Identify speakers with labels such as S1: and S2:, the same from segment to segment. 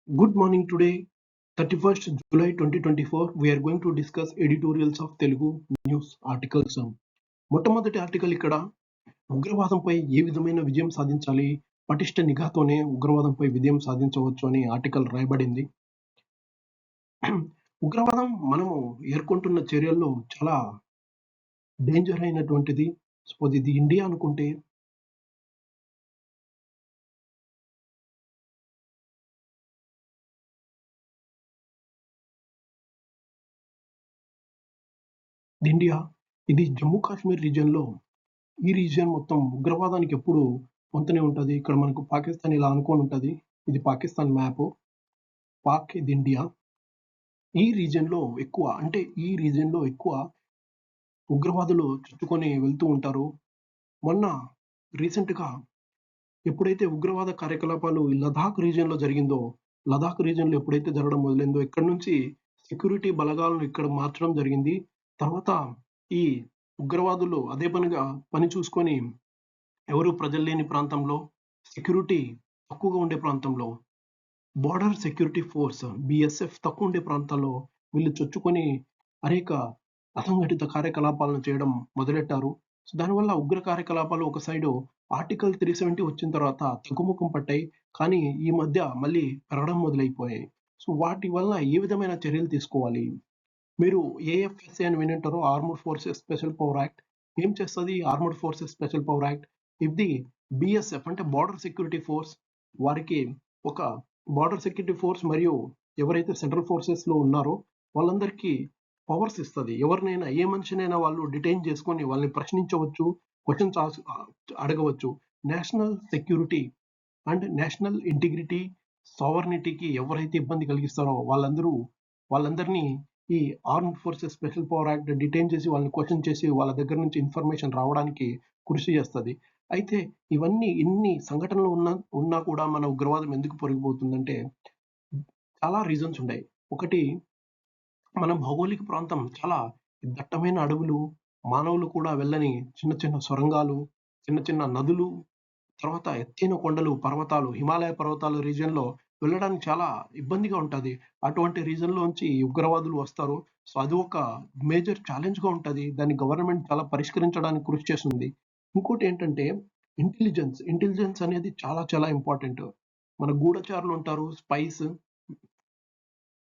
S1: Good morning. Today, 31st July 2024, we are going to discuss editorials of Telugu news articles. మొట్టమొదటి article ఇక్కడ ఉగ్రవాదంపై ఏ విధమైన విజయం సాధించాలి, పటిష్ట నిఘాతోనే ఉగ్రవాదంపై విజయం సాధించవచ్చు అని ఆర్టికల్ రాయబడింది. ఉగ్రవాదం మనము ఎదుర్కొంటున్న చర్యల్లో చాలా డేంజర్ అయినటువంటిది. సపోజ్ ఇది ఇండియా అనుకుంటే ఇండియా ఇది జమ్మూ కాశ్మీర్ రీజియన్లో, ఈ రీజియన్ మొత్తం ఉగ్రవాదానికి ఎప్పుడు పొంతనే ఉంటుంది. ఇక్కడ మనకు పాకిస్తాన్ ఇలా అనుకోని ఉంటుంది. ఇది పాకిస్తాన్ మ్యాప్, పాక్ ఇది ఇండియా. ఈ రీజియన్లో ఎక్కువ ఉగ్రవాదులు చుట్టుకొని వెళ్తూ ఉంటారు. మొన్న రీసెంట్గా ఎప్పుడైతే ఉగ్రవాద కార్యకలాపాలు లదాఖ్ రీజియన్లో జరిగిందో, లదాఖ్ రీజియన్లో ఎప్పుడైతే జరగడం మొదలైందో, ఇక్కడ నుంచి సెక్యూరిటీ బలగాలను ఇక్కడ మార్చడం జరిగింది. తర్వాత ఈ ఉగ్రవాదులు అదే పని చూసుకొని ఎవరు ప్రజలు లేని ప్రాంతంలో, సెక్యూరిటీ తక్కువగా ఉండే ప్రాంతంలో, బార్డర్ సెక్యూరిటీ ఫోర్స్ BSF తక్కువ ఉండే ప్రాంతాల్లో వీళ్ళు చొచ్చుకొని అనేక అసంఘటిత కార్యకలాపాలను చేయడం మొదలెట్టారు. సో దానివల్ల ఉగ్ర కార్యకలాపాలు ఒక సైడు ఆర్టికల్ 370 వచ్చిన తర్వాత తగ్గుముఖం పట్టాయి. కానీ ఈ మధ్య మళ్ళీ పెరగడం మొదలైపోయాయి. సో వాటి వల్ల ఏ విధమైన చర్యలు తీసుకోవాలి? మీరు AFSA అని వినింటారు, armoured forces special power act. ఏం చేస్తుంది armoured forces special power act? ఇది BSF అంటే బార్డర్ సెక్యూరిటీ ఫోర్స్, వారికి ఒక బార్డర్ సెక్యూరిటీ ఫోర్స్ మరియు ఎవరైతే సెంట్రల్ ఫోర్సెస్ లో ఉన్నారో వాళ్ళందరికీ పవర్స్ ఇస్తుంది. ఎవరినైనా ఏ మనిషినైనా వాళ్ళు డిటైన్ చేసుకొని వాళ్ళని ప్రశ్నించవచ్చు, క్వశ్చన్స్ అడగవచ్చు. National security and national integrity, సావర్నిటీకి ఎవరైతే ఇబ్బంది కలిగిస్తారో వాళ్ళందరినీ ఈ armed forces special power act detain చేసి వాళ్ళని క్వశ్చన్ చేసి వాళ్ళ దగ్గర నుంచి ఇన్ఫర్మేషన్ రావడానికి కృషి చేస్తుంది. అయితే ఇన్ని సంఘటనలు ఉన్నా కూడా మన ఉగ్రవాదం ఎందుకు పెరిగిపోతుందంటే చాలా రీజన్స్ ఉన్నాయి. ఒకటి, మన భౌగోళిక ప్రాంతం చాలా దట్టమైన అడవులు, మానవులు కూడా వెళ్ళని చిన్న చిన్న సొరంగాలు, చిన్న చిన్న నదులు, తర్వాత ఎత్తైన కొండలు, పర్వతాలు, హిమాలయ పర్వతాల రీజియన్లో వెళ్ళడానికి చాలా ఇబ్బందిగా ఉంటుంది. అటువంటి రీజన్లోంచి ఉగ్రవాదులు వస్తారు. సో అది ఒక మేజర్ ఛాలెంజ్గా ఉంటుంది. దాన్ని గవర్నమెంట్ చాలా పరిష్కరించడానికి కృషి చేస్తుంది. ఇంకోటి ఏంటంటే ఇంటెలిజెన్స్ అనేది చాలా చాలా ఇంపార్టెంట్. మన గూఢచారులు ఉంటారు, స్పైస్,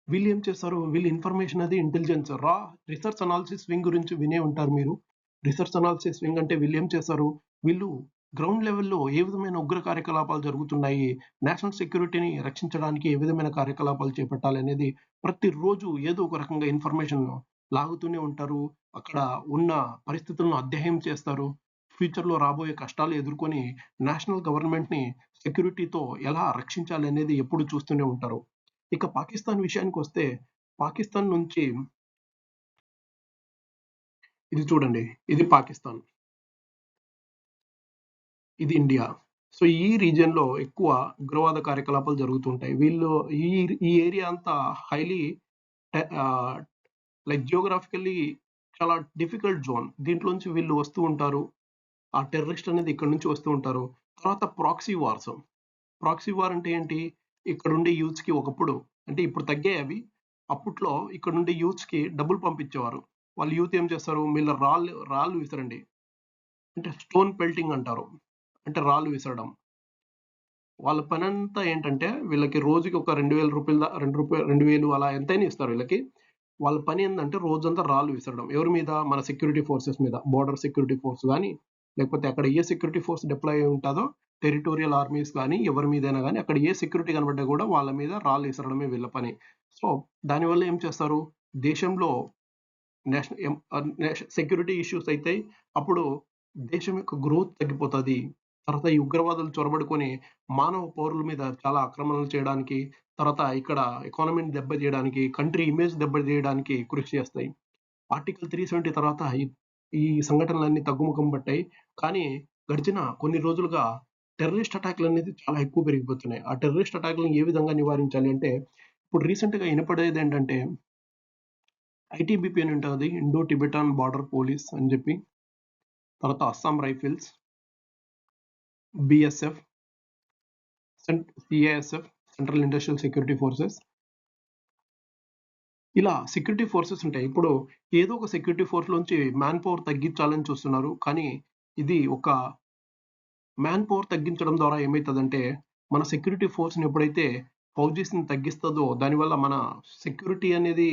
S1: వీళ్ళు ఏం చేస్తారు, వీళ్ళు ఇన్ఫర్మేషన్ అది ఇంటెలిజెన్స్ రీసెర్చ్ అనాలిసిస్ వింగ్ గురించి వినే ఉంటారు మీరు. రీసెర్చ్ అనాలిసిస్ వింగ్ అంటే వీళ్ళు ఏం చేస్తారు, వీళ్ళు గ్రౌండ్ లెవెల్లో ఏ విధమైన ఉగ్ర కార్యకలాపాలు జరుగుతున్నాయి, నేషనల్ సెక్యూరిటీని రక్షించడానికి ఏ విధమైన కార్యకలాపాలు చేపట్టాలి అనేది ప్రతిరోజు ఏదో ఒక రకంగా ఇన్ఫర్మేషన్ లాగుతూనే ఉంటారు. అక్కడ ఉన్న పరిస్థితులను అధ్యయనం చేస్తారు. ఫ్యూచర్లో రాబోయే కష్టాలు ఎదుర్కొని నేషనల్ గవర్నమెంట్ని సెక్యూరిటీతో ఎలా రక్షించాలి అనేది ఎప్పుడు చూస్తూనే ఉంటారు. ఇక పాకిస్తాన్ విషయానికి వస్తే, పాకిస్తాన్ నుంచి ఇది చూడండి, ఇది పాకిస్తాన్, ఇది ఇండియా. సో ఈ రీజియన్ లో ఎక్కువ ఉగ్రవాద కార్యకలాపాలు జరుగుతుంటాయి. వీళ్ళు ఈ ఏరియా అంతా హైలీ లైక్ జియోగ్రాఫికల్లీ చాలా డిఫికల్ట్ జోన్. దీంట్లోంచి వీళ్ళు వస్తూ ఉంటారు. ఆ టెర్రరిస్ట్ అనేది ఇక్కడ నుంచి వస్తూ ఉంటారు. తర్వాత ప్రాక్సీ వార్ అంటే ఏంటి, ఇక్కడ ఉండే యూత్స్ కి ఒకప్పుడు, అంటే ఇప్పుడు తగ్గాయి అవి, అప్పట్లో ఇక్కడ ఉండే యూత్స్ కి డబ్బులు పంపించేవారు. వాళ్ళు యూత్ ఏం చేస్తారు, వీళ్ళ రాళ్ళు విసరండి, అంటే స్టోన్ పెల్టింగ్ అంటారు, అంటే రాళ్ళు విసరడం. వాళ్ళ పని అంతా ఏంటంటే వీళ్ళకి రోజుకి ఒక 2000 రూపాయలు 2000 అలా ఎంతైనా ఇస్తారు వీళ్ళకి. వాళ్ళ పని ఏంటంటే రోజంతా రాళ్ళు విసరడం. ఎవరి మీద, మన సెక్యూరిటీ ఫోర్సెస్ మీద, బార్డర్ సెక్యూరిటీ ఫోర్స్ కానీ, లేకపోతే అక్కడ ఏ సెక్యూరిటీ ఫోర్స్ డిప్లాయ్ అయి ఉంటుందో, టెరిటోరియల్ ఆర్మీస్ కానీ, ఎవరి మీదైనా కానీ, అక్కడ ఏ సెక్యూరిటీ కనబడ్డా కూడా వాళ్ళ మీద రాళ్ళు విసరడమే వీళ్ళ పని. సో దానివల్ల ఏం చేస్తారు, దేశంలో సెక్యూరిటీ ఇష్యూస్ అయితే అప్పుడు దేశం యొక్క గ్రోత్ తగ్గిపోతుంది. తర్వాత ఈ ఉగ్రవాదులు చొరబడుకొని మానవ పౌరుల మీద చాలా ఆక్రమణలు చేయడానికి, తర్వాత ఇక్కడ ఎకానమీని దెబ్బతీయడానికి, కంట్రీ ఇమేజ్ దెబ్బతీయడానికి కృషి చేస్తాయి. ఆర్టికల్ 370 తర్వాత ఈ సంఘటనలన్నీ తగ్గుముఖం పట్టాయి. కానీ గడిచిన కొన్ని రోజులుగా టెర్రరిస్ట్ అటాక్లు అనేది చాలా ఎక్కువ పెరిగిపోతున్నాయి. ఆ టెర్రరిస్ట్ అటాక్లను ఏ విధంగా నివారించాలి అంటే, ఇప్పుడు రీసెంట్గా వినపడేది ఏంటంటే ITBP అని ఉంటుంది, ఇండో టిబెటాన్ బార్డర్ పోలీస్ అని చెప్పి, తర్వాత Assam rifles, BSF, CASF, central industrial security forces. ఇలా సెక్యూరిటీ ఫోర్సెస్ ఉంటాయి. ఇప్పుడు ఏదో ఒక సెక్యూరిటీ ఫోర్స్‌లోంచి మ్యాన్ పవర్ తగ్గించాలని చూస్తున్నారు. కానీ ఇది ఒక మ్యాన్ పవర్ తగ్గించడం ద్వారా ఏమైతదంటే, మన సెక్యూరిటీ ఫోర్స్‌ని ఎప్పుడైతే ఫౌజీస్‌ని తగ్గిస్తదో, దానివల్ల మన సెక్యూరిటీ అనేది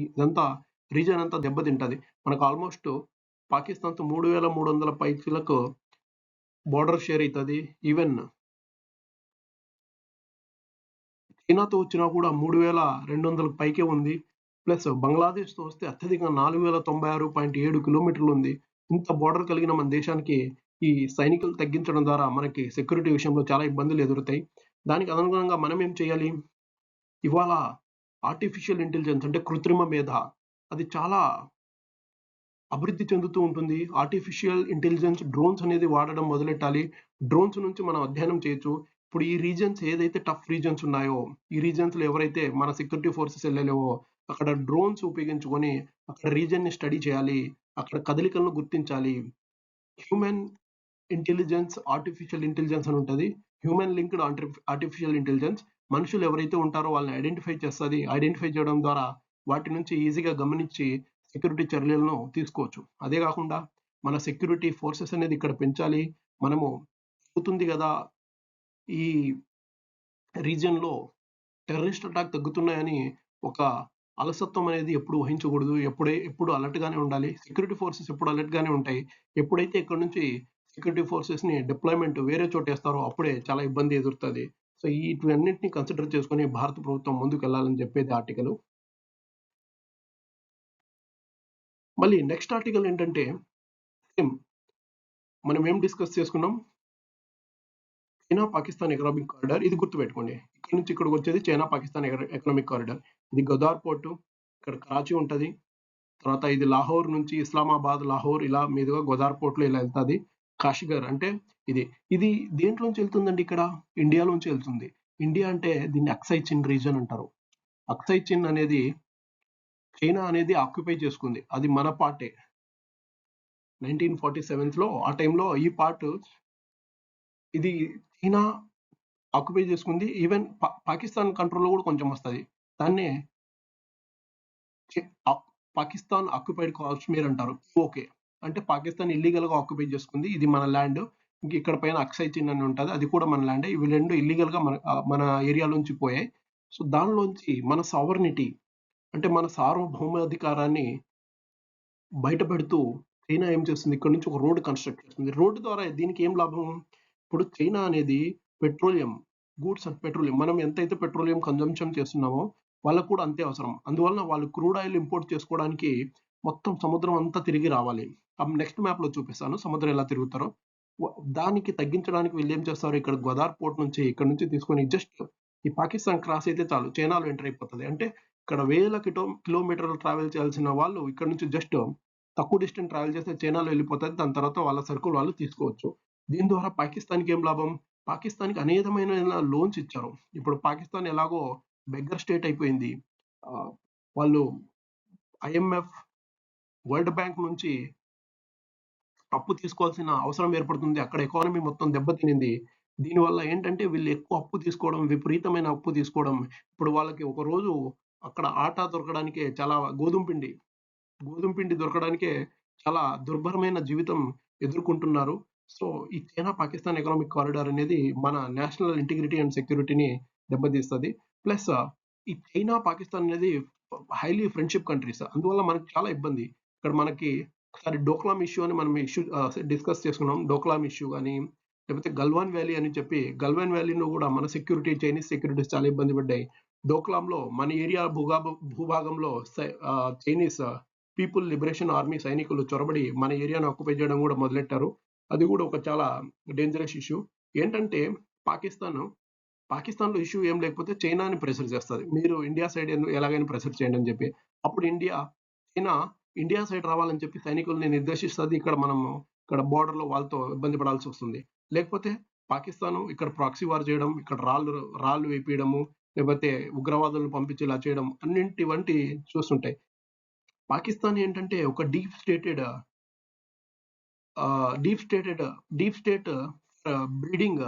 S1: ఇదంతా రీజియన్ అంతా దెబ్బతింటది. మనకు ఆల్‌మోస్ట్ పాకిస్తాన్‌తో 3,300 పైచిలకు బోర్డర్ షేర్ అయితది. ఈవెన్ చైనాతో వచ్చినా కూడా 3,200 పైకే ఉంది. ప్లస్ బంగ్లాదేశ్‌తో వస్తే అత్యధికంగా 4,096.7 కిలోమీటర్లు ఉంది. ఇంత బోర్డర్ కలిగిన మన దేశానికి ఈ సైనికులు తగ్గించడం ద్వారా మనకి సెక్యూరిటీ విషయంలో చాలా ఇబ్బందులు ఎదురుతాయి. దానికి అనుగుణంగా మనం ఏం చేయాలి? ఇవాళ ఆర్టిఫిషియల్ ఇంటెలిజెన్స్ అంటే కృత్రిమ మేధ అది చాలా అభివృద్ధి చెందుతూ ఉంటుంది. ఆర్టిఫిషియల్ ఇంటెలిజెన్స్ డ్రోన్స్ అనేది వాడడం మొదలెట్టాలి. డ్రోన్స్ నుంచి మనం అధ్యయనం చేయొచ్చు. ఇప్పుడు ఈ రీజియన్స్ ఏదైతే టఫ్ రీజియన్స్ ఉన్నాయో, ఈ రీజియన్స్‌లో ఎవరైతే మన సెక్యూరిటీ ఫోర్సెస్ ఎళ్ళలేవో, అక్కడ డ్రోన్స్ ఉపయోగించుకొని అక్కడ రీజియన్‌ని స్టడీ చేయాలి. అక్కడ కదలికలను గుర్తించాలి. హ్యూమన్ ఇంటెలిజెన్స్, ఆర్టిఫిషియల్ ఇంటెలిజెన్స్ అని ఉంటది. హ్యూమన్ లింక్డ్ ఆర్టిఫిషియల్ ఇంటెలిజెన్స్ మనుషులు ఎవరైతే ఉంటారో వాళ్ళని ఐడెంటిఫై చేస్తది. ఐడెంటిఫై చేయడం ద్వారా వాటి నుంచి ఈజీగా గమనించి సెక్యూరిటీ చర్యలను తీసుకోవచ్చు. అదే కాకుండా మన సెక్యూరిటీ ఫోర్సెస్ అనేది ఇక్కడ పెంచాలి. మనము అవుతుంది గదా! ఈ రీజియన్‌లో టెర్రరిస్ట్ అటాక్ తగ్గుతున్నాయని ఒక అలసత్వం అనేది ఎప్పుడు వహించకూడదు. ఎప్పుడు అలర్ట్‌గానే ఉండాలి. సెక్యూరిటీ ఫోర్సెస్ ఎప్పుడు అలర్ట్‌గానే ఉంటాయి. ఎప్పుడైతే ఇక్కడి నుంచి సెక్యూరిటీ ఫోర్సెస్‌ని డిప్లాయ్‌మెంట్ వేరే చోటేస్తారో అప్పుడే చాలా ఇబ్బంది ఎదురుతది. సో, వీటన్నిటిని కన్సిడర్ చేసుకొని భారత ప్రభుత్వం ముందుకెళ్ళాలని చెప్పేది ఆర్టికలు. మళ్ళీ నెక్స్ట్ ఆర్టికల్ ఏంటంటే సేమ్ మనం ఏం డిస్కస్ చేసుకున్నాం? చైనా, పాకిస్తాన్ ఎకనామిక్ కారిడార్ ఇది గుర్తుపెట్టుకోండి. ఇక్కడి నుంచి ఇక్కడికొచ్చేది చైనా, పాకిస్తాన్ ఎకనామిక్ కారిడార్. ఇది గోదావరి పోర్టు, ఇక్కడ కరాచీ ఉంటది. తర్వాత ఇది లాహోర్ నుంచి ఇస్లామాబాద్, లాహోర్ ఇలా మీదుగా గోదావరి పోర్ట్‌లో ఇలా ఎళ్తది. కాషిగర్ అంటే ఇది. ఇది దేంట్లోంచి ఎళ్తుందండి ఇక్కడ? ఇండియాలోంచి ఎళ్తుంది. ఇండియా అంటే దీన్ని అక్సై చిన్ రీజియన్ అంటారు. అక్సై చిన్ అనేది చైనా అనేది ఆక్యుపై చేసుకుంది. అది మన పార్టే. 1947లో ఆ టైంలో ఈ పార్ట్ ఇది చైనా ఆక్యుపై చేసుకుంది. ఈవెన్ పాకిస్తాన్ కంట్రోల్‌లో కూడా కొంచెం వస్తది. దాన్నే చె ఆక్ పాకిస్తాన్ ఆక్యుపైడ్ కాశ్మీర్ అంటారు. ఓకే. అంటే పాకిస్తాన్ ఇల్లీగల్‌గా ఆక్యుపై చేసుకుంది. ఇది మన ల్యాండ్. ఇక్కడ పైన అక్సై చిన్ అని ఉంటది. అది కూడా మన ల్యాండే. ఇవి 2 ఇల్లీగల్‌గా మన ఏరియాలోంచి పోయాయి. సో, దానిలోంచి మన సావర్నిటీ అంటే మన సార్వభౌమాధికారాన్ని బయటపెడుతూ చైనా ఏం చేస్తుంది? ఇక్కడి నుంచి ఒక రోడ్ కన్‌స్ట్రక్ట్ చేస్తుంది. రోడ్ ద్వారా దీనికి ఏం లాభం? ఇప్పుడు చైనా అనేది పెట్రోలియం, గూడ్స్ అండ్ పెట్రోలియం మనం ఎంతైతే పెట్రోలియం కన్జంప్షన్ చేస్తున్నామో వాళ్ళకి కూడా అంతే అవసరం. అందువలన వాళ్ళు క్రూడ్ ఆయిల్ ఇంపోర్ట్ చేసుకోవడానికి మొత్తం సముద్రం అంతా తిరిగి రావాలి. నెక్స్ట్ మ్యాప్‌లో చూపిస్తాను సముద్రం ఎలా తిరుగుతారో. వ దానికి తగ్గించడానికి వీళ్ళేం చేస్తారు ఇక్కడ గోదావరి పోర్ట్ నుంచి ఇక్కడి నుంచి తీసుకొని జస్ట్ ఈ పాకిస్తాన్ క్రాస్ అయితే చాలు చైనాలో ఎంటర్ అయిపోతది. అంటే ఇక్కడ వేల కిలోమీటర్లు ట్రావెల్ చేయాల్సిన వాళ్ళు ఇక్కడ నుంచి జస్ట్ తక్కువ డిస్టెన్స్ ట్రావెల్ చేస్తే చైనాలో వెళ్ళిపోతది. దాని తర్వాత వాళ్ళ సరుకులు వాళ్ళు తీసుకోవచ్చు. దీని ద్వారా పాకిస్తాన్‌కి ఏం లాభం? పాకిస్తాన్‌కి అనేకమైన లోన్స్ ఇచ్చారు. ఇప్పుడు పాకిస్తాన్ ఎలాగో బెగ్గర్ స్టేట్ అయిపోయింది. ఆహ్, వాళ్ళు ఐఎంఎఫ్, వరల్డ్ బ్యాంక్ నుంచి అప్పు తీసుకోవాల్సిన అవసరం ఏర్పడుతుంది. అక్కడ ఎకానమీ మొత్తం దెబ్బతినింది. దీనివల్ల ఏంటంటే వీళ్ళు ఎక్కువ అప్పు తీసుకోవడం, విపరీతమైన అప్పు తీసుకోవడం. ఇప్పుడు వాళ్ళకి ఒక రోజు అక్కడ ఆటా దొరకడానికే చాలా గోధుమ పిండి దొరకడానికే చాలా దుర్భరమైన జీవితం ఎదుర్కొంటున్నారు. సో, ఈ చైనా, పాకిస్తాన్ ఎకనామిక్ కారిడార్ అనేది మన నేషనల్ ఇంటిగ్రిటీ అండ్ సెక్యూరిటీని దెబ్బతీస్తది. ప్లస్ ఈ చైనా, పాకిస్తాన్ అనేది హైలీ ఫ్రెండ్‌షిప్ కంట్రీస్. అందువల్ల మనకు చాలా ఇబ్బంది. ఇక్కడ మనకి ఒకసారి డోక్లాం ఇష్యూ అని మనం డిస్కస్ చేసుకున్నాం. డోక్లాం ఇష్యూ గాని, లేకపోతే గల్వాన్ వ్యాలీ అని చెప్పి, గల్వాన్ వ్యాలీలో గూడా మన సెక్యూరిటీ చైనీస్ సెక్యూరిటీస్ చాలా ఇబ్బంది పడ్డాయి. డోక్లాంలో మన ఏరియా భూభాగంలో చైనీస్ పీపుల్ లిబరేషన్ ఆర్మీ సైనికులు చొరబడి మన ఏరియాను ఆక్యుపై చేయడం గూడా మొదలెట్టారు. అది గూడా ఒక చాలా డేంజరస్ ఇష్యూ. ఏంటంటే పాకిస్తాన్ పాకిస్తాన్‌లో ఇష్యూ ఏం లేకపోతే చైనాని ప్రెషర్ చేస్తది. మీరు ఇండియా సైడ్ ఎలాగైనా ప్రెషర్ చేయండి అని చెప్పి. అప్పుడు చైనా ఇండియా సైడ్ రావాలని చెప్పి సైనికుల్ని నిర్దేశిస్తది. ఇక్కడ బోర్డర్‌లో వాళ్ళతో ఇబ్బంది పడాల్సొస్తుంది. లేకపోతే పాకిస్తాను ఇక్కడ ప్రాక్సీ వార్ చేయడం, ఇక్కడ రాళ్ళు వేపియడము, లేకపోతే ఉగ్రవాదులను పంపించి ఇలా చేయడం వంటి చూస్తుంటాయి. పాకిస్తాన్ ఏంటంటే ఒక deep stated deep state breeding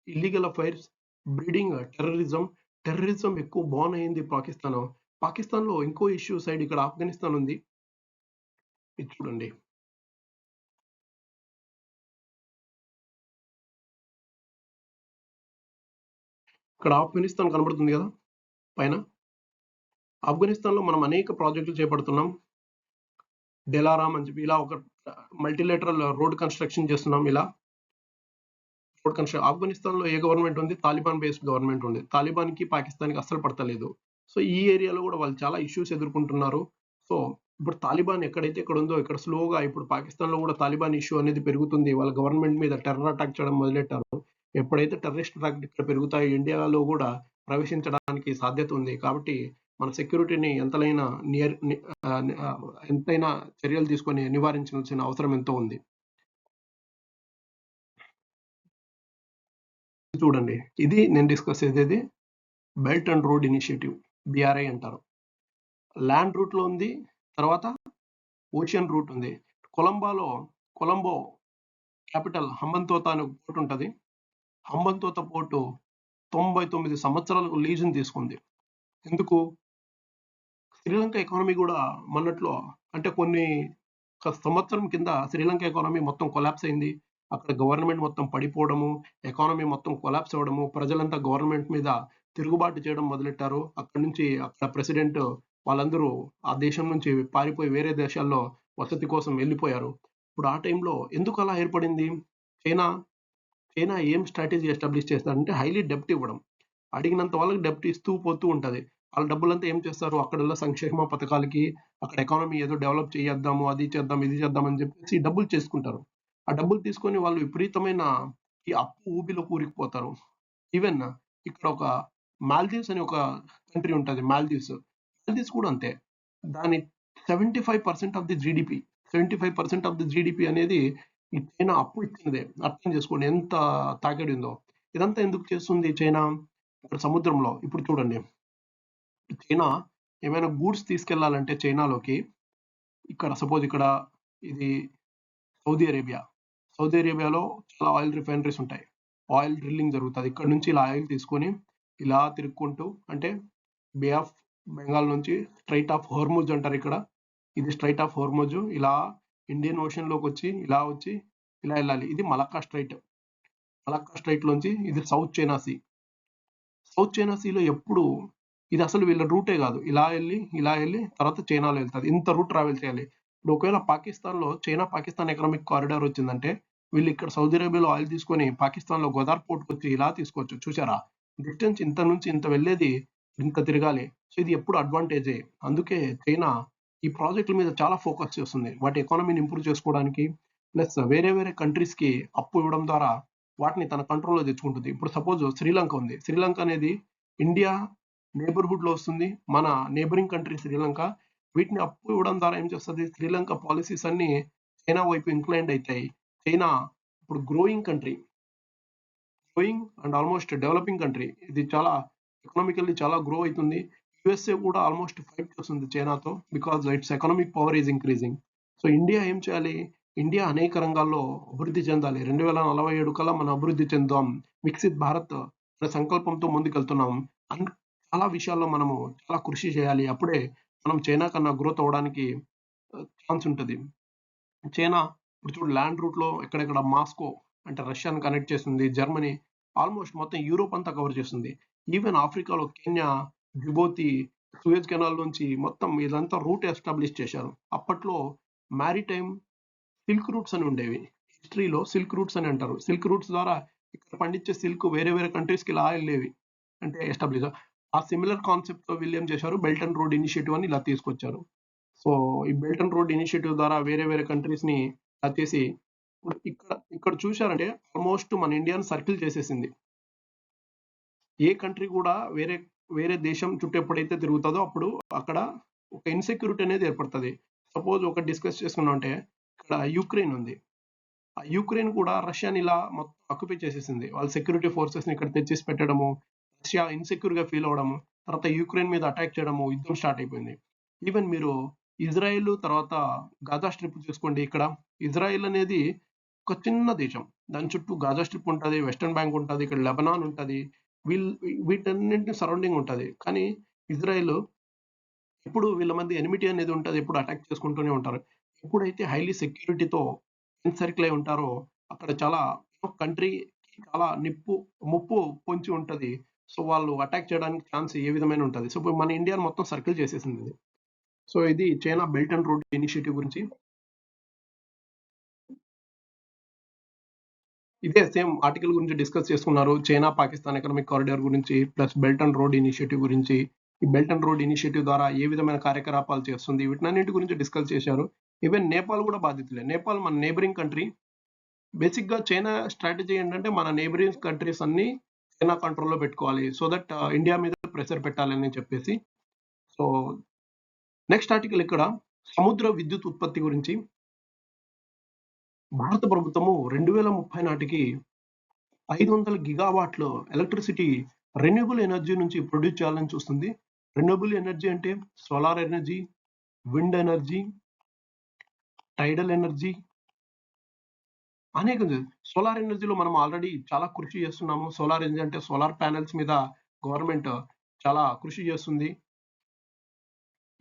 S1: illegal affairs, breeding terrorism, terrorism ఎక్కువ బాన్ అయింది పాకిస్తాన్. పాకిస్తాన్‌లో ఇంకో ఇష్యూ సైడ్ ఇక్కడ ఆఫ్ఘనిస్తాన్ ఉంది. ఇది చూడండి. ఇక్కడ ఆఫ్ఘనిస్తాన్ కనబడుతుంది కదా పైన. ఆఫ్ఘనిస్తాన్‌లో మనం అనేక ప్రాజెక్టులు చేపడుతున్నాం. డెలారామ్ అని చెప్పి ఇలా ఒక మల్టీలేటరల్ రోడ్ కన్స్ట్రక్షన్ చేస్తున్నాం ఇలా. ఆఫ్ఘనిస్తాన్‌లో ఏ గవర్నమెంట్ ఉంది? తాలిబాన్ బేస్డ్ గవర్నమెంట్ ఉంది. తాలిబాన్‌కి, పాకిస్తాన్‌కి అస్సలు పడతలేదు. సో ఈ ఏరియాలో కూడా వాళ్ళు చాలా ఇష్యూస్ ఎదుర్కొంటున్నారు. సో ఇప్పుడు తాలిబాన్ ఎక్కడైతే ఇక్కడ ఉందో ఇక్కడ స్లోగా ఇప్పుడు పాకిస్తాన్‌లో కూడా తాలిబాన్ ఇష్యూ అనేది పెరుగుతుంది. వాళ్ళ గవర్నమెంట్ మీద టెర్రర్ అటాక్ చేయడం మొదలెట్టారు. ఎప్పుడైతే టెర్రరిస్ట్ అటాక్ ఇక్కడ పెరుగుతాయో ఇండియాలో కూడా ప్రవేశించడానికి సాధ్యత ఉంది. కాబట్టి మన సెక్యూరిటీని ఎంతైనా చర్యలు తీసుకొని నివారించాల్సిన అవసరం ఎంతో ఉంది. చూడండి, ఇది నేను డిస్కస్ చేసేది belt and road initiative, BRI అంటారు. ల్యాండ్ రూట్ లో ఉంది, తర్వాత ఓషియన్ రూట్ ఉంది. కొలంబో క్యాపిటల్ హంబంతోత అనే పోర్ట్ ఉంటుంది. హంబంతోత పోర్టు 99 సంవత్సరాలకు లీజుని తీసుకుంది. ఎందుకు? శ్రీలంక ఎకానమీ కూడా మొన్నట్లో అంటే ఒక సంవత్సరం కింద శ్రీలంక ఎకానమీ మొత్తం కొలాప్స్ అయింది. అక్కడ గవర్నమెంట్ మొత్తం పడిపోవడము, ఎకానమీ మొత్తం కొలాప్స్ అవ్వడము, ప్రజలంతా గవర్నమెంట్ మీద తిరుగుబాటు చేయడం మొదలెట్టారు. అక్కడి నుంచి అక్కడ ప్రెసిడెంట్ వాళ్ళందరూ ఆ దేశం నుంచి పారిపోయి వేరే దేశాల్లో వసతి కోసం వెళ్ళిపోయారు. ఇప్పుడు ఆ టైంలో ఎందుకు అలా ఏర్పడింది? చైనా చైనా ఏం స్ట్రాటజీ ఎస్టాబ్లిష్ చేస్తారంటే హైలీ డెప్ట్ ఇవ్వడం. అడిగినంత వాళ్ళకి డెప్ట్ ఇస్తూ పోతూ ఉంటది. వాళ్ళ డబ్బులంతా ఏం చేస్తారు? అక్కడున్న సంక్షేమ పథకాలకి, అక్కడ ఎకానమీ ఏదో డెవలప్ చేద్దాము, అది చేద్దాం, ఇది చేద్దాం అని చెప్పేసి డబ్బులు చేసుకుంటారు. ఆ డబ్బులు తీసుకొని వాళ్ళు విపరీతమైన ఈ అప్పు ఊబిలో కూరుకుపోతారు. ఈవెన్ ఇక్కడ ఒక మాల్దీవ్స్ అని ఒక కంట్రీ ఉంటది. మాల్దీవ్స్ కూడా అంతే. దాని 75% of the GDP 75% of the GDP అనేది ఈ చైనా అప్పు ఇచ్చినదే. అర్థం చేసుకోండి ఎంత తాకిడి ఉందో. ఇదంతా ఎందుకు చేస్తుంది చైనా? ఇక్కడ సముద్రంలో ఇప్పుడు చూడండి, చైనా ఏమైనా గూడ్స్ తీసుకెళ్లాలంటే చైనాలోకి, ఇక్కడ సపోజ్ ఇక్కడ ఇది సౌదీ అరేబియాలో చాలా ఆయిల్ రిఫైనరీస్ ఉంటాయి. ఆయిల్ డ్రిల్లింగ్ జరుగుతుంది. ఇక్కడ నుంచి ఇలా ఆయిల్ తీసుకొని ఇలా తిరుక్కుంటూ అంటే బే ఆఫ్ బెంగాల్ నుంచి స్ట్రైట్ ఆఫ్ హోర్ముజ్ అంటారు ఇక్కడ. ఇది స్ట్రైట్ ఆఫ్ హోర్ముజ్ ఇలా ఇండియన్ ఓషన్ లోకి వచ్చి ఇలా వెళ్ళాలి. ఇది మలక్కా స్ట్రైట్ లోంచి ఇది సౌత్ చైనా సీలో ఎప్పుడు ఇది అసలు వీళ్ళ రూటే కాదు. ఇలా వెళ్ళి తర్వాత చైనాలో వెళ్తుంది. ఇంత రూట్ ట్రావెల్ చేయాలి. ఇప్పుడు ఒకవేళ పాకిస్తాన్ ఎకనామిక్ కారిడార్ వచ్చిందంటే వీళ్ళు ఇక్కడ సౌదీ అరేబియాలో ఆయిల్ తీసుకొని పాకిస్తాన్లో గోదార్ పోర్ట్కి వచ్చి ఇలా తీసుకోవచ్చు. చూసారా? డిస్టెన్స్ ఇంత నుంచి ఇంత వెళ్ళేది ఇంత తిరగాలి. సో ఇది ఎప్పుడు అడ్వాంటేజే. అందుకే చైనా ఈ ప్రాజెక్టుల మీద చాలా ఫోకస్ చేస్తుంది. వాటి ఎకానమీని ఇంప్రూవ్ చేసుకోవడానికి, ప్లస్ వేరే కంట్రీస్కి అప్పు ఇవ్వడం ద్వారా వాటిని తన కంట్రోల్లో తెచ్చుకుంటుంది. ఇప్పుడు సపోజ్ శ్రీలంక ఉంది. శ్రీలంక అనేది ఇండియా నేబర్హుడ్ లో వస్తుంది. మన నేబరింగ్ కంట్రీ శ్రీలంక. వీటిని అప్పు ఇవ్వడం ద్వారా ఏం చేస్తుంది? శ్రీలంక పాలసీస్ అన్ని చైనా వైపు ఇంక్లైన్డ్ అవుతాయి. చైనా ఇప్పుడు growing and almost developing country. ఇది చాలా ఎకనామికల్లీ చాలా గ్రో అవుతుంది. యుఎస్ఏ కూడా ఆల్మోస్ట్ ఫైట్ చేస్తుంది చైనాతో, because it's economic power is increasing. So India ఏం చేయాలి? ఇండియా అనేక రంగాల్లో అభివృద్ధి చెందాలి. 2047 కల్లా మనం అభివృద్ధి చెందాం, వికసిత్ భారత్ అనే సంకల్పంతో ముందుకెళ్తున్నాం. చాలా విషయాల్లో మనము చాలా కృషి చేయాలి. అప్పుడే మనం చైనా కన్నా గ్రోత్ అవ్వడానికి ఛాన్స్ ఉంటుంది. చైనా ఇప్పుడు చూడు ల్యాండ్ రూట్ లో ఎక్కడెక్కడ మాస్కో అంటే రష్యాను కనెక్ట్ చేస్తుంది, జర్మనీ ఆల్మోస్ట్ మొత్తం యూరోప్ అంతా కవర్ చేస్తుంది. ఈవెన్ ఆఫ్రికాలో కెన్యా, జిబోతి, సూయజ్ కెనాల్ నుంచి మొత్తం ఇదంతా రూట్ ఎస్టాబ్లిష్ చేశారు. అప్పట్లో మ్యారిటైమ్ సిల్క్ రూట్స్ అని ఉండేవి. హిస్టరీలో సిల్క్ రూట్స్ అని అంటారు. సిల్క్ రూట్స్ ద్వారా ఇక్కడ పండించే సిల్క్ వేరే కంట్రీస్కి ఇలా వెళ్ళేవి అంటే ఎస్టాబ్లిష్. ఆ సిమిలర్ కాన్సెప్ట్ తో వీళ్ళు ఏం చేశారు? బెల్ట్ అండ్ రోడ్ ఇనిషియేటివ్ అని ఇలా తీసుకొచ్చారు. సో ఈ బెల్ట్ అండ్ రోడ్ ఇనిషియేటివ్ ద్వారా వేరే కంట్రీస్ ని చేసి ఇక్కడ చూశారంటే ఆల్మోస్ట్ మన ఇండియాని సర్కిల్ చేసేసింది. ఏ కంట్రీ కూడా వేరే దేశం చుట్టూ ఎప్పుడైతే తిరుగుతుందో అప్పుడు అక్కడ ఒక ఇన్సెక్యూరిటీ అనేది ఏర్పడుతుంది. సపోజ్ ఒక డిస్కస్ చేసుకున్నాం అంటే ఇక్కడ యుక్రెయిన్ ఉంది. ఆ యుక్రెయిన్ కూడా రష్యాని ఇలా మొత్తం ఆక్యుపై చేసేసింది. వాళ్ళ సెక్యూరిటీ ఫోర్సెస్ ని ఇక్కడ తెచ్చేసి పెట్టడము, రష్యా ఇన్సెక్యూర్ గా ఫీల్ అవడము, తర్వాత యుక్రెయిన్ మీద అటాక్ చేయడము, యుద్ధం స్టార్ట్ అయిపోయింది. ఈవెన్ మీరు ఇజ్రాయెల్ తర్వాత గాజా స్ట్రిప్ చూసుకోండి. ఇక్కడ ఇజ్రాయెల్ అనేది ఒక చిన్న దేశం. దాని చుట్టూ గాజా స్ట్రిప్ ఉంటుంది, వెస్టర్న్ బ్యాంక్ ఉంటుంది, ఇక్కడ లెబనాన్ ఉంటుంది, వీళ్ళు వీటన్నింటిని సరౌండింగ్ ఉంటది. కానీ ఇజ్రాయెల్ ఎప్పుడు వీళ్ళ మధ్య ఎనిమిటీ అనేది ఉంటది. ఎప్పుడు అటాక్ చేసుకుంటూనే ఉంటారు. ఎప్పుడైతే హైలీ సెక్యూరిటీతో ఎన్‌సర్కిల్ అయి ఉంటారో అక్కడ చాలా కంట్రీకి చాలా ముప్పు పొంచి ఉంటది. సో, వాళ్ళు అటాక్ చేయడానికి ఛాన్స్ ఏ విధమైన ఉంటది. సో, ఇప్పుడు మన ఇండియాని మొత్తం సర్కిల్ చేసేసిందిది. సో, ఇది China belt and road initiative గురించి. ఇదే సేమ్ ఆర్టికల్ గురించి డిస్కస్ చేసుకున్నారు. చైనా, పాకిస్తాన్ ఎకనామిక్ కారిడార్ గురించి, plus belt and road initiative గురించి. ఈ బెల్ట్ అండ్ రోడ్ ఇనిషియేటివ్ ద్వారా ఏ విధమైన కార్యకలాపాలు చేస్తుంది, వీటన్నిటి గురించి డిస్కస్ చేశారు. ఈవెన్ నేపాల్ కూడా బాధితులే. నేపాల్ మన నేబరింగ్ కంట్రీ. బేసిక్‌గా చైనా స్ట్రాటజీ ఏంటంటే మన నేబరింగ్ కంట్రీస్ అన్నీ చైనా కంట్రోల్‌లో పెట్టుకోవాలి. సో దట్ ఇండియా మీద ప్రెషర్ పెట్టాలని చెప్పేసి. సో, నెక్స్ట్ ఆర్టికల్ ఇక్కడ సముద్ర విద్యుత్ ఉత్పత్తి గురించి. భారత ప్రభుత్వము 2030 నాటికి 500 గిగావాట్‌ల ఎలక్ట్రిసిటీ రెన్యూబుల్ ఎనర్జీ నుంచి ప్రొడ్యూస్ చేయాలని చూస్తుంది. రెన్యూబుల్ ఎనర్జీ అంటే solar energy, wind energy, టైడల్ energy అనేక సోలార్ ఎనర్జీలో మనం ఆల్రెడీ చాలా కృషి చేస్తున్నాము. సోలార్ ఎనర్జీ అంటే సోలార్ ప్యానెల్స్ మీద గవర్నమెంట్ చాలా కృషి చేస్తుంది.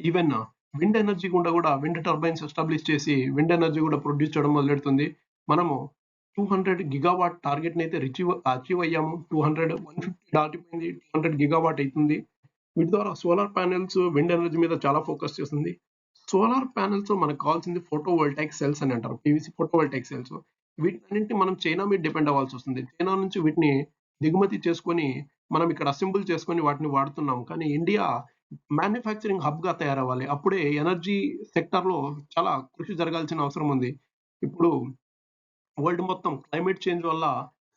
S1: ఈవెన్ విండ్ ఎనర్జీ కూడా విండ్ టర్బైన్స్ ఎస్టాబ్లిష్ చేసి విండ్ ఎనర్జీ కూడా ప్రొడ్యూస్ చేయడం మొదలెడుతుంది. మనము 200 గిగావాట్ టార్గెట్‌ని అయితే అచీవ్ అయ్యాము. 150 దాటిపోయింది. 200 గిగావాట్ అయితుంది. వీటి ద్వారా సోలార్ ప్యానెల్స్, విండ్ ఎనర్జీ మీద చాలా ఫోకస్ చేస్తుంది. సోలార్ ప్యానెల్స్ మనకు కావాల్సింది ఫోటోవోల్టాయిక్ సెల్స్ అని అంటారు. PVC photovoltaic cells. వీటన్నింటిని మనం చైనా మీద డిపెండ్ అవ్వాల్సి వస్తుంది. చైనా నుంచి వీటిని దిగుమతి చేసుకొని మనం ఇక్కడ అసెంబుల్ చేసుకొని వాటిని వాడుతున్నాం. కానీ ఇండియా మ్యానుఫ్యాక్చరింగ్ హబ్‌గా తయారవ్వాలి. అప్పుడే ఎనర్జీ సెక్టార్‌లో చాలా కృషి జరగాల్సిన అవసరం ఉంది. ఇప్పుడు వరల్డ్ మొత్తం క్లైమేట్ చేంజ్ వల్ల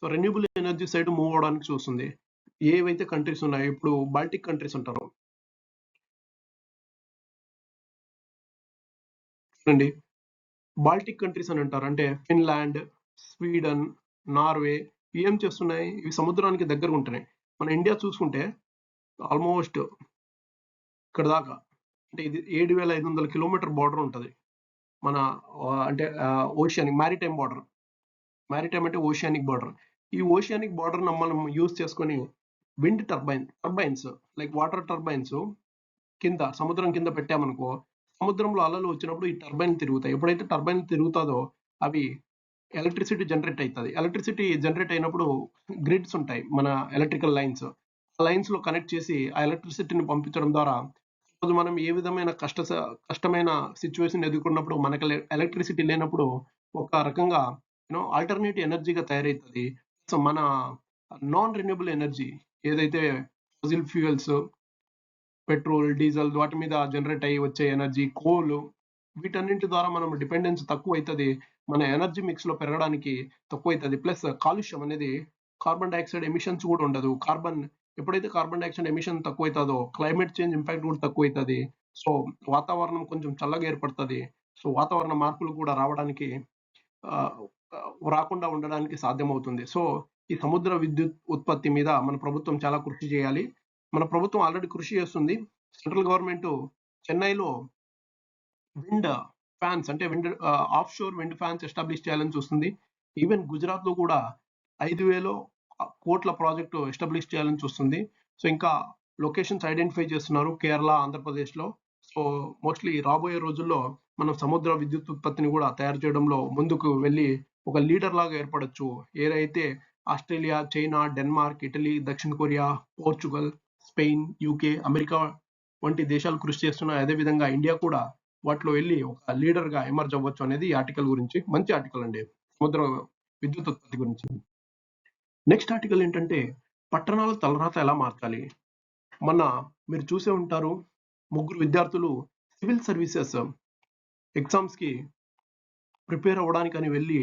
S1: రెన్యూబుల్ ఎనర్జీ సైడ్ మూవ్ అవ్వడానికి చూస్తుంది. ఏవైతే కంట్రీస్ ఉన్నాయో ఇప్పుడు బాల్టిక్ కంట్రీస్ ఉంటారు. చూడండి, బాల్టిక్ కంట్రీస్ అని అంటారు. అంటే ఫిన్లాండ్, స్వీడన్, నార్వే ఏం చేస్తున్నాయి? ఇవి సముద్రానికి దగ్గరగా ఉంటున్నాయి. మన ఇండియా చూసుకుంటే ఆల్మోస్ట్ ఇక్కడ దాకా అంటే ఇది 7,500 కిలోమీటర్ బార్డర్ ఉంటది. మన అంటే ఓషియానిక్ మారిటైమ్ బార్డర్. మారిటైమ్ అంటే ఓషియానిక్ బార్డర్. ఈ ఓషియానిక్ బార్డర్‌ని మనం యూజ్ చేసుకొని wind turbines like water turbines కింద సముద్రం కింద పెట్టామనుకో, సముద్రంలో అలలు వచ్చినప్పుడు ఈ టర్బైన్ తిరుగుతాయి. ఎప్పుడైతే టర్బైన్ తిరుగుతాదో అవి ఎలక్ట్రిసిటీ జనరేట్ అయితది. ఎలక్ట్రిసిటీ జనరేట్ అయినప్పుడు గ్రిడ్స్ ఉంటాయి. మన ఎలక్ట్రికల్ లైన్స్. ఆ లైన్స్‌లో కనెక్ట్ చేసి ఆ ఎలక్ట్రిసిటీని పంపించడం ద్వారా సపోజ్ మనం ఏ విధమైన కష్టమైన సిట్యుయేషన్ ఎదుర్కొన్నప్పుడు మనకు ఎలక్ట్రిసిటీ లేనప్పుడు ఒక రకంగా ఆల్టర్‌నేటివ్ ఎనర్జీగా తయారైతది. సో, మన నాన్ రెన్యూబుల్ ఎనర్జీ ఏదైతే ఫాసిల్ ఫ్యూయల్స్, పెట్రోల్, డీజిల్ వాటి మీద జనరేట్ అయ్యి వచ్చే ఎనర్జీ, కోల్ వీటన్నింటి ద్వారా మనం డిపెండెన్స్ తక్కువైతది. మన ఎనర్జీ మిక్స్‌లో పెరగడానికి తక్కువైతది. ప్లస్ కాలుష్యం అనేది కార్బన్ డయాక్సైడ్ ఎమిషన్స్ కూడా ఉండదు. ఎప్పుడైతే కార్బన్ డయాక్సైడ్ ఎమిషన్ తక్కువైతదో క్లైమేట్ చేంజ్ ఇంపాక్ట్ కూడా తక్కువైతది. సో, వాతావరణం కొంచెం చల్లగా ఏర్పడతది. సో, వాతావరణ మార్పులు కూడా రావడానికి ఆహ్, రాకుండా ఉండడానికి సాధ్యమవుతుంది. సో, ఈ సముద్ర విద్యుత్ ఉత్పత్తి మీద మన ప్రభుత్వం చాలా కృషి చేయాలి. మన ప్రభుత్వం ఆల్రెడీ కృషి చేస్తుంది. సెంట్రల్ గవర్నమెంట్ చెన్నైలో విండ్ ఫాన్స్ అంటే of sure wind fans establish చేయాలని చూస్తుంది. ఈవెన్ గుజరాత్‌లో కూడా 5,000 కోట్ల ప్రాజెక్ట్ ఎస్టాబ్లిష్ చేయాలని చూస్తుంది. సో, ఇంకా లొకేషన్స్ ఐడెంటిఫై చేస్తున్నారు కేరళ, ఆంధ్రప్రదేశ్‌లో. సో, మోస్ట్‌లీ రాబోయే రోజుల్లో మనం సముద్ర విద్యుత్ ఉత్పత్తిని కూడా తయారు చేయడంలో ముందుకు వెళ్లి ఒక లీడర్ లాగా ఏర్పడొచ్చు. ఏదైతే ఆస్ట్రేలియా, చైనా, డెన్మార్క్, ఇటలీ, దక్షిణ Korea, Portugal, Spain, UK, America వంటి దేశాలు కృషి చేస్తున్నాయి. అదే విధంగా ఇండియా కూడా వాటిలో వెళ్లి ఒక లీడర్‌గా ఎమర్జ్ అవ్వచ్చు అనేది ఈ ఆర్టికల్ గురించి. మంచి ఆర్టికల్ అండి. సముద్ర విద్యుత్ ఉత్పత్తి గురించి. నెక్స్ట్ ఆర్టికల్ ఏంటంటే పట్టణాల తలరాత ఎలా మార్చాలి? మొన్న మీరు చూసే ఉంటారు. ముగ్గురు విద్యార్థులు సివిల్ సర్వీసెస్ ఎగ్జామ్స్‌కి ప్రిపేర్ అవ్వడానికని వెళ్లి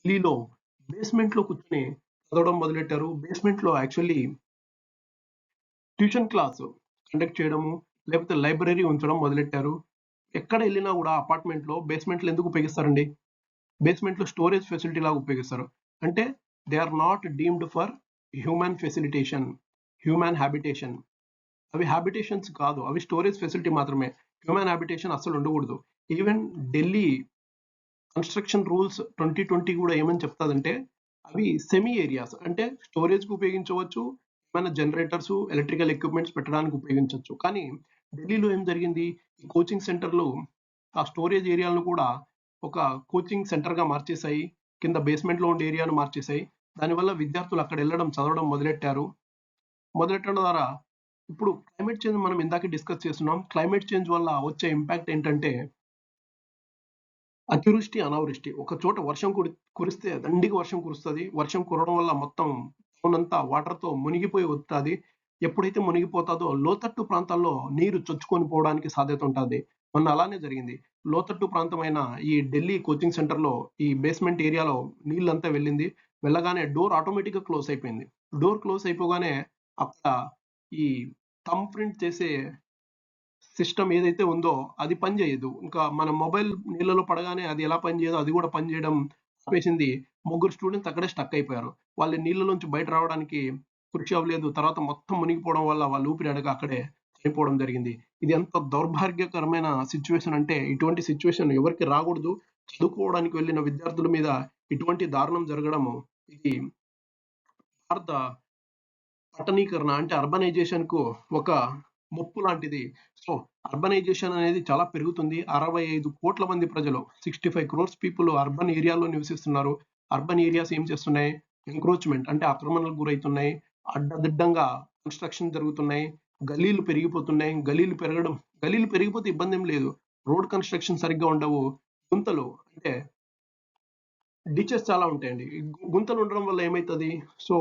S1: ఢిల్లీలో బేస్‌మెంట్‌లో కూర్చొని చదవడం మొదలెట్టారు. బేస్‌మెంట్‌లో యాక్చువల్లీ ట్యూషన్ క్లాస్ కండక్ట్ చేయడము, లేకపోతే లైబ్రరీ ఉంచడం మొదలెట్టారు. ఎక్కడ ఎళ్ళినా గూడా అపార్ట్మెంట్‌లో బేస్‌మెంట్‌లో ఎందుకు ఉపయోగిస్తారండి? బేస్‌మెంట్‌లో స్టోరేజ్ ఫెసిలిటీ లాగా ఉపయోగిస్తారు. అంటే they are not deemed for human facilitation, human habitation. అవి హాబిటేషన్స్ కాదు. అవి స్టోరేజ్ ఫెసిలిటీ మాత్రమే. హ్యూమన్ హాబిటేషన్ అస్సలు ఉండకూడదు. ఈవెన్ ఢిల్లీ కన్‌స్ట్రక్షన్ రూల్స్ 2020 గూడా ఏమని చెప్తాదంటే అవి సెమీ ఏరియాస్ అంటే స్టోరేజ్‌కి ఉపయోగించవచ్చు. ఏమైనా జనరేటర్స్, ఎలక్ట్రికల్ ఎక్విప్మెంట్స్ పెట్టడానికి ఉపయోగించొచ్చు. కానీ ఢిల్లీలో ఏం జరిగింది? ఈ కోచింగ్ సెంటర్‌లు ఆ స్టోరేజ్ ఏరియాలను కూడా ఒక కోచింగ్ సెంటర్‌గా మార్చేశాయి. కింద బేస్‌మెంట్‌లో ఉండే ఏరియాను మార్చేశాయి. దానివల్ల విద్యార్థులు అక్కడ ఎళ్ళడం, చదవడం మొదలెట్టారు. మొదలెట్టడం ద్వారా ఇప్పుడు క్లైమేట్ చేంజ్ మనం ఇందాకే డిస్కస్ చేస్తున్నాం. క్లైమేట్ చేంజ్ వల్ల వచ్చే ఇంపాక్ట్ ఏంటంటే అతివృష్టి, అనావృష్టి. ఒక చోట వర్షం కురిస్తే దండిగా వర్షం కురుస్తది. వర్షం కురవడం వల్ల మొత్తం టౌనంతా వాటర్‌తో మునిగిపోయి వస్తాది. ఎప్పుడైతే మునిగిపోతాదో లోతట్టు ప్రాంతాల్లో నీరు చొచ్చుకొని పోవడానికి సాధ్యత ఉంటాది. మొన్న అలానే జరిగింది. లోతట్టు ప్రాంతమైన ఈ ఢిల్లీ కోచింగ్ సెంటర్‌లో ఈ బేస్‌మెంట్ ఏరియాలో నీళ్ళంతా వెళ్ళింది. వెళ్ళగానే డోర్ ఆటోమేటిక్‌గా క్లోజ్ అయిపోయింది. డోర్ క్లోజ్ అయిపోగానే అక్కడ ఈ థంబ్ ప్రింట్ చేసే సిస్టమ్ ఏదైతే ఉందో అది పనిచేయదు. ఇంకా మన మొబైల్ నీళ్ళలో పడగానే అది ఎలా పనిచేయదో అది కూడా పనిచేయడం ఆపేసింది. ముగ్గురు స్టూడెంట్స్ అక్కడే స్టక్ అయిపోయారు. వాళ్ళు నీళ్ళలోంచి బయట రావడానికి కృషి అవ్వలేదు. తర్వాత మొత్తం మునిగిపోవడం వల్ల వాళ్ళు ఊపిరాడక అక్కడే చనిపోవడం జరిగింది. ఇది ఎంత దౌర్భాగ్యకరమైన సిట్యుయేషన్ అంటే ఇటువంటి సిట్యుయేషన్ ఎవరికీ రాకూడదు. చదువుకోవడానికి వెళ్ళిన విద్యార్థుల మీద ఇటువంటి దారుణం జరగడము ఇది భారత పట్టణీకరణ అంటే అర్బనైజేషన్‌కు ఒక ముప్పు లాంటిది. సో, అర్బనైజేషన్ అనేది చాలా పెరుగుతుంది. 65,00,00,000 మంది ప్రజలు 65 క్రోర్స్ పీపుల్ అర్బన్ ఏరియాలో నివసిస్తున్నారు. అర్బన్ ఏరియాస్ ఏం చేస్తున్నాయి? ఎంక్రోచ్‌మెంట్ అంటే ఆక్రమణలకు గురైతున్నాయి. అడ్డదిడ్డంగా కన్‌స్ట్రక్షన్ జరుగుతున్నాయి. గల్లీలు పెరిగిపోతున్నాయి. గల్లీలు పెరిగిపోతే ఇబ్బందేం లేదు. రోడ్ కన్‌స్ట్రక్షన్ సరిగ్గా ఉండవు. గుంతలు అంటే డిచెస్ చాలా ఉంటాయండి. ఈ గుంతలు ఉండడం వల్ల ఏమైతది? సో,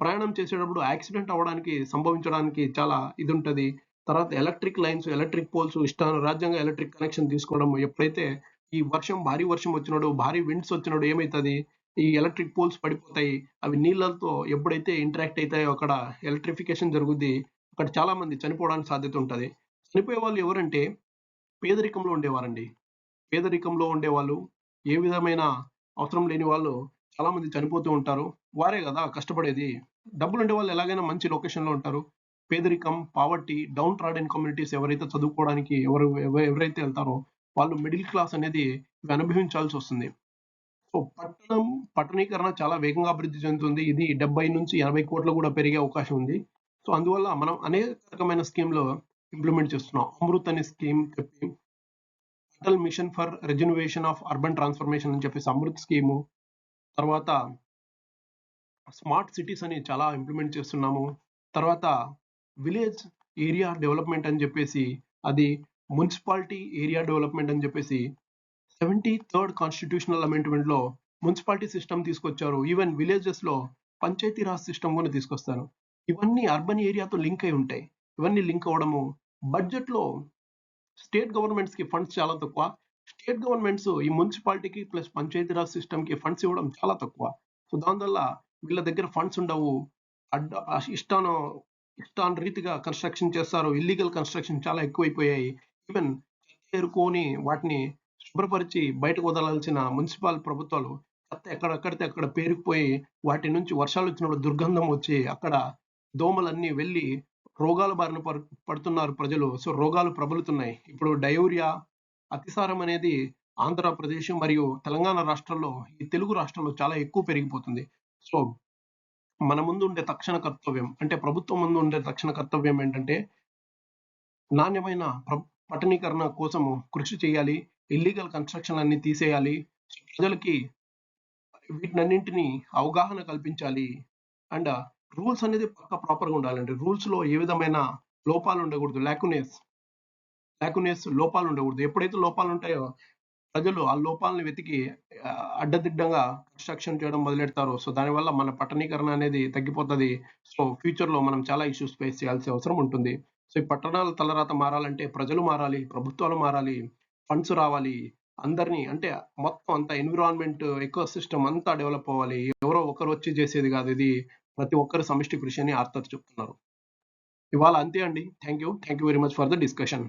S1: ప్రయాణం చేసేటప్పుడు యాక్సిడెంట్ అవ్వడానికి, సంభవించడానికి చాలా ఇదుంటది. తర్వాత ఎలక్ట్రిక్ లైన్స్, ఎలక్ట్రిక్ పోల్స్ ఇష్టారాజ్యంగా ఎలక్ట్రిక్ కనెక్షన్ తీసుకోవడం ఎప్పుడైతే ఈ భారీ వర్షం వచ్చినప్పుడు, భారీ విండ్స్ వచ్చినప్పుడు ఏమైతది? ఈ ఎలక్ట్రిక్ పోల్స్ పడిపోతాయి. అవి నీళ్ళతో ఎప్పుడైతే ఇంటరాక్ట్ అయితాయో అక్కడ ఎలక్ట్రిఫికేషన్ జరుగుద్ది. అక్కడ చాలా మంది చనిపోవడానికి సాధ్యత ఉంటది. చనిపోయే వాళ్ళు ఎవరంటే పేదరికంలో ఉండేవారండి. పేదరికంలో ఉండేవాళ్ళు, ఏ విధమైన అవసరం లేని వాళ్ళు చాలామంది చనిపోతూ ఉంటారు. వారే గదా కష్టపడేది. డబ్బులుండే వాళ్ళు ఎలాగైనా మంచి లొకేషన్‌లో ఉంటారు. పేదరికం, పావర్టీ, డౌన్ ట్రాడెన్ కమ్యూనిటీస్ ఎవరైతే చదువుకోవడానికి ఎవరైతే ఎళ్తారో వాళ్ళు మిడిల్ క్లాస్ అనేది ఇవి అనుభవించాల్సొస్తుంది. సో, పట్టణీకరణ చాలా వేగంగా అభివృద్ధి చెందుతుంది. ఇది 70-80 కోట్లు కూడా పెరిగే అవకాశం ఉంది. సో, అందువల్ల మనం అనేక రకమైన స్కీమ్‌లు ఇంప్లిమెంట్ చేస్తున్నాం. అమృత్ అనే స్కీమ్ చెప్పి Atal mission for rejuvenation of urban transformation అని చెప్పేసి అమృత్ స్కీము. తర్వాత స్మార్ట్ సిటీస్ అని చాలా ఇంప్లిమెంట్ చేస్తున్నాము. తర్వాత విలేజ్ ఏరియా డెవలప్‌మెంట్ అని చెప్పేసి అది మున్సిపాలిటీ ఏరియా డెవలప్‌మెంట్ అని చెప్పేసి 73rd కాన్స్టిట్యూషనల్ అమెండ్మెంట్‌లో మున్సిపాలిటీ సిస్టమ్ తీసుకొచ్చారు. ఈవెన్ విలేజెస్‌లో పంచాయతీ రాజ్ సిస్టమ్ కూడా తీసుకొస్తారు. ఇవన్నీ అర్బన్ ఏరియాతో లింక్ అయి ఉంటాయి. ఇవన్నీ లింక్ అవ్వడము బడ్జెట్‌లో స్టేట్ గవర్నమెంట్స్‌కి ఫండ్స్ చాలా తక్కువ. స్టేట్ గవర్నమెంట్స్ ఈ మున్సిపాలిటీకి ప్లస్ పంచాయతీరాజ్ సిస్టమ్‌కి ఫండ్స్ ఇవ్వడం చాలా తక్కువ. సో, దానివల్ల వీళ్ళ దగ్గర ఫండ్స్ ఉండవు. ఇష్టానురీతిగా కన్‌స్ట్రక్షన్ చేస్తారు. ఇల్లీగల్ కన్‌స్ట్రక్షన్ చాలా ఎక్కువైపోయాయి. ఈవెన్ చెత్త ఏరుకొని వాటిని శుభ్రపరిచి బయటకు వదలాల్సిన మున్సిపల్ ప్రభుత్వాలు చెత్త ఎక్కడెక్కడితే అక్కడ పేరుకుపోయి వాటి నుంచి వర్షాలొచ్చినప్పుడు దుర్గంధం వచ్చి అక్కడ దోమలన్నీ వెళ్ళి రోగాల బారిన పడుతున్నారు ప్రజలు. సో, రోగాలు ప్రబలుతున్నాయి. ఇప్పుడు డయోరియా, అతిసారం అనేది ఆంధ్రప్రదేశ్ మరియు తెలంగాణ రాష్ట్రాల్లో, ఈ తెలుగు రాష్ట్రాల్లో చాలా ఎక్కువ పెరిగిపోతుంది. సో, మన ముందు ఉండే తక్షణ కర్తవ్యం అంటే ప్రభుత్వం ముందు ఉండే తక్షణ కర్తవ్యం ఏంటంటే, నాణ్యమైన పట్టణీకరణ కోసము కృషి చేయాలి. ఇల్లీగల్ కన్‌స్ట్రక్షన్‌లన్నీ తీసేయాలి. సో, ప్రజలకి వీటినన్నింటిని అవగాహన కల్పించాలి. అండ్ రూల్స్ అనేది ప్రాపర్‌గా ఉండాలండి. రూల్స్‌లో ఏ విధమైన లోపాలు ఉండకూడదు. లోపాలు ఉండకూడదు. ఎప్పుడైతే లోపాలు ఉంటాయో ప్రజలు ఆ లోపాలను వెతికి అడ్డదిడ్డంగా కన్‌స్ట్రక్షన్ చేయడం మొదలెడతారు. సో, దానివల్ల మన పట్టణీకరణ అనేది తగ్గిపోతది. సో, ఫ్యూచర్‌లో మనం చాలా ఇష్యూస్ ఫేస్ చేయాల్సిన అవసరం ఉంటుంది. సో, ఈ పట్టణాల తలరాత మారాలంటే ప్రజలు మారాలి, ప్రభుత్వాలు మారాలి, ఫండ్స్ రావాలి. అందరిని అంటే మొత్తం అంతా ఎన్విరాన్మెంట్, ఎకోసిస్టమ్ అంతా డెవలప్ అవ్వాలి. ఎవరో ఒకరు వచ్చి చేసేది కాదు. ఇది ప్రతి ఒక్కరి సమిష్టి కృషి అని ఆర్థర్ చెప్తున్నారు. ఇవాళ అంతే అండి. Thank you very much for the discussion.